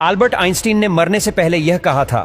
Albert Einstein ने मरने से पहले यह कहा था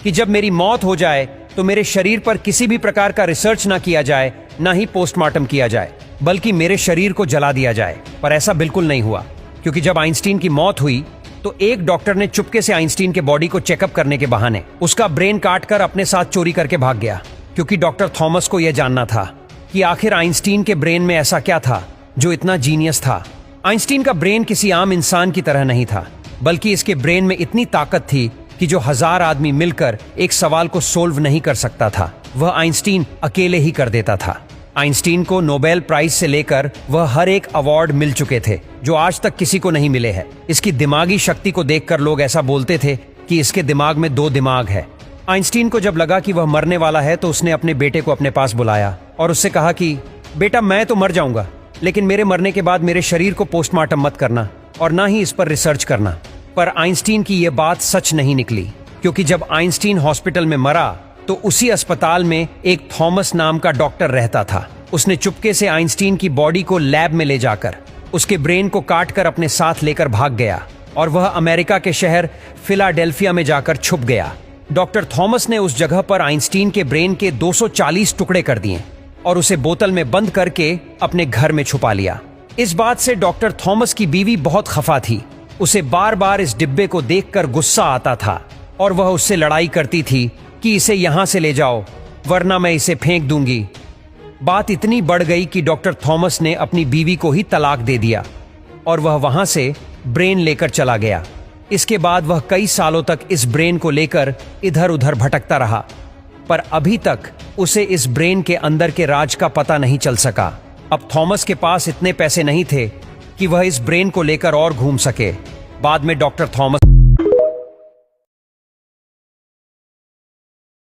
कि जब मेरी मौत हो जाए तो मेरे शरीर पर किसी भी प्रकार का रिसर्च ना किया जाए, ना ही पोस्टमार्टम किया जाए, बल्कि मेरे शरीर को जला दिया जाए। पर ऐसा बिल्कुल नहीं हुआ, क्योंकि जब आइंस्टीन की मौत हुई तो एक डॉक्टर ने चुपके से आइंस्टीन के बॉडी को चेकअप करने के बहाने उसका ब्रेन काट कर अपने साथ चोरी करके भाग गया, क्योंकि डॉक्टर थॉमस को यह जानना था कि आखिर आइंस्टीन के ब्रेन में ऐसा क्या था जो इतना जीनियस था। आइंस्टीन का ब्रेन किसी आम इंसान की तरह नहीं था, बल्कि इसके ब्रेन में इतनी ताकत थी कि जो 1000 आदमी मिलकर एक सवाल को सोल्व नहीं कर सकता था, वह आइंस्टीन अकेले ही कर देता था। आइंस्टीन को नोबेल प्राइज से लेकर वह हर एक अवार्ड मिल चुके थे जो आज तक किसी को नहीं मिले हैं। इसकी दिमागी शक्ति को देखकर लोग ऐसा बोलते थे कि इसके दिमाग में 2 दिमाग है। आइंस्टीन को जब लगा कि वह मरने वाला है तो उसने अपने बेटे को अपने पास बुलाया और उससे कहा कि बेटा, मैं तो मर जाऊंगा, लेकिन मेरे मरने के बाद मेरे शरीर को पोस्टमार्टम मत करना और ना ही इस पर रिसर्च करना। पर आइंस्टीन की यह बात सच नहीं निकली, क्योंकि जब आइंस्टीन हॉस्पिटल में मरा तो उसी अस्पताल में एक थॉमस नाम का डॉक्टर रहता था। उसने चुपके से आइंस्टीन की बॉडी को लैब में ले जाकर उसके ब्रेन को काट कर अपने साथ लेकर भाग गया और वह अमेरिका के शहर फिलाडेल्फिया में जाकर छुप गया। डॉक्टर थॉमस ने उस जगह पर आइंस्टीन के ब्रेन के 240 टुकड़े कर दिए और उसे बोतल में बंद करके अपने घर में छुपा लिया। इस बात से डॉक्टर थॉमस की बीवी बहुत खफा थी। उसे बार बार इस डिब्बे को देखकर गुस्सा आता था और वह उससे लड़ाई करती थी कि इसे यहां से ले जाओ, वरना मैं इसे फेंक दूंगी। बात इतनी बढ़ गई कि डॉक्टर थॉमस ने अपनी बीवी को ही तलाक दे दिया और वह वहां से ब्रेन लेकर चला गया। इसके बाद वह कई सालों तक इस ब्रेन को लेकर इधर उधर भटकता रहा, पर अभी तक उसे इस ब्रेन के अंदर के राज का पता नहीं चल सका। अब थॉमस के पास इतने पैसे नहीं थे कि वह इस ब्रेन को लेकर और घूम सके। बाद में डॉक्टर थॉमस